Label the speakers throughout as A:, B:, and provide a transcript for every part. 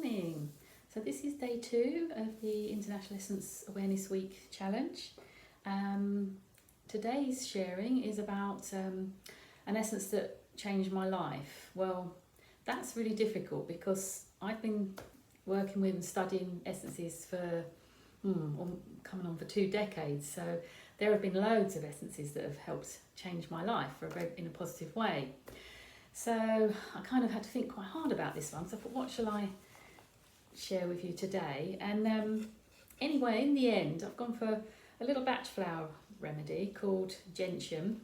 A: morning. So this is day 2 of the International Essence Awareness Week challenge. Today's sharing is about an essence that changed my life. Well, that's really difficult because I've been working with and studying essences for coming on for 2 decades. So there have been loads of essences that have helped change my life in a positive way. So I kind of had to think quite hard about this one. So I thought, what shall I share with you today? And anyway, in the end, I've gone for a little batch flower remedy called Gentian.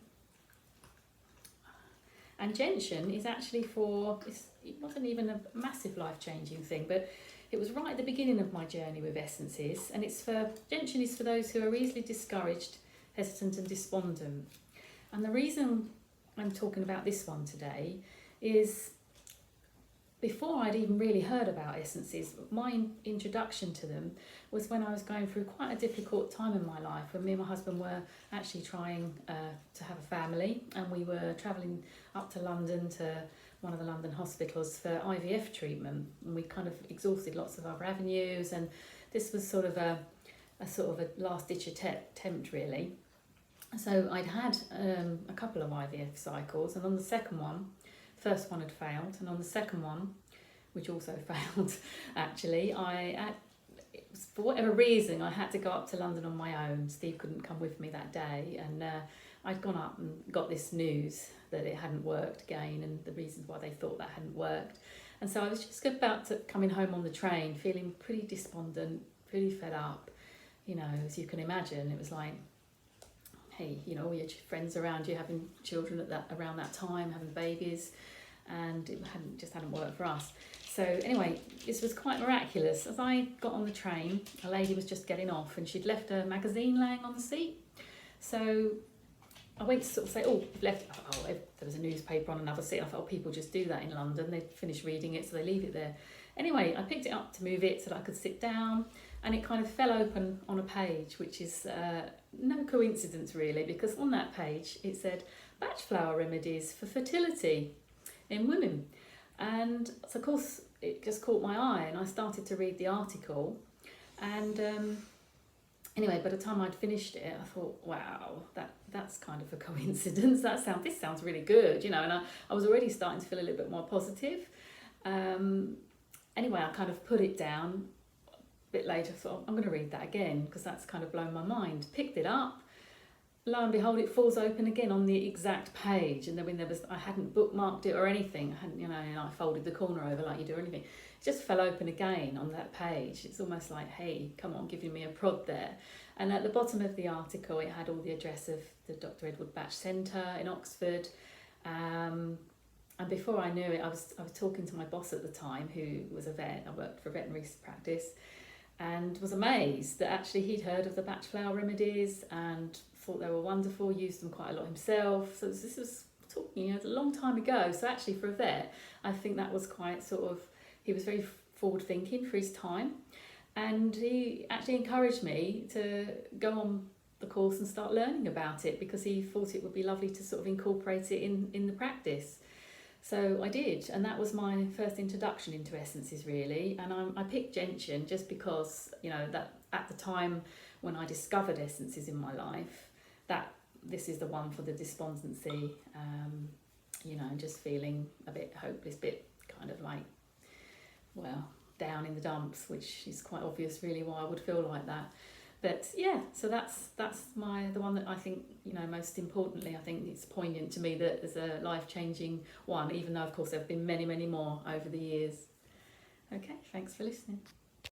A: And Gentian is actually it wasn't even a massive life-changing thing, but it was right at the beginning of my journey with essences. And Gentian is for those who are easily discouraged, hesitant and despondent. And the reason I'm talking about this one today is before I'd even really heard about essences, my introduction to them was when I was going through quite a difficult time in my life, when me and my husband were actually trying to have a family, and we were travelling up to London to one of the London hospitals for IVF treatment, and we kind of exhausted lots of other avenues, and this was sort of a last ditch attempt really. So I'd had a couple of IVF cycles, and on the second one, first one had failed, and on the second one, which also failed actually, for whatever reason I had to go up to London on my own. Steve couldn't come with me that day, and I'd gone up and got this news that it hadn't worked again, and the reasons why they thought that hadn't worked. And so I was just about to coming home on the train, feeling pretty despondent, pretty fed up, as you can imagine. It was like, hey, all your friends around you having children around that time, having babies, and it hadn't worked for us. So anyway, this was quite miraculous. As I got on the train, a lady was just getting off, and she'd left a magazine laying on the seat. So I went to sort of say, you've left. There was a newspaper on another seat. I thought, people just do that in London. They finish reading it, so they leave it there. Anyway, I picked it up to move it so that I could sit down, and it kind of fell open on a page, which is no coincidence really, because on that page it said batch flower remedies for fertility in women. And so of course it just caught my eye, and I started to read the article, and anyway, by the time I'd finished it, I thought, wow, that's kind of a coincidence. This sounds really good, and I was already starting to feel a little bit more positive. Anyway, I kind of put it down. A bit later, thought, I'm going to read that again because that's kind of blown my mind. Picked it up, lo and behold, it falls open again on the exact page. And then I hadn't bookmarked it or anything. I hadn't, and I folded the corner over like you do or anything. It just fell open again on that page. It's almost like, hey, come on, giving me a prod there. And at the bottom of the article, it had all the address of the Dr. Edward Batch Centre in Oxford. And before I knew it, I was talking to my boss at the time, who was a vet. I worked for a veterinary practice, and was amazed that actually he'd heard of the batch flower remedies and thought they were wonderful, used them quite a lot himself. So this was talking a long time ago. So actually for a vet, I think that was quite he was very forward thinking for his time. And he actually encouraged me to go on the course and start learning about it, because he thought it would be lovely to sort of incorporate it in the practice. So I did, and that was my first introduction into essences really. And I picked Gentian just because, that at the time when I discovered essences in my life, that this is the one for the despondency, and just feeling a bit hopeless, bit kind of like, down in the dumps, which is quite obvious really why I would feel like that. But yeah, so that's the one that I think, most importantly, I think it's poignant to me that there's a life-changing one, even though of course there have been many, many more over the years. Okay, thanks for listening.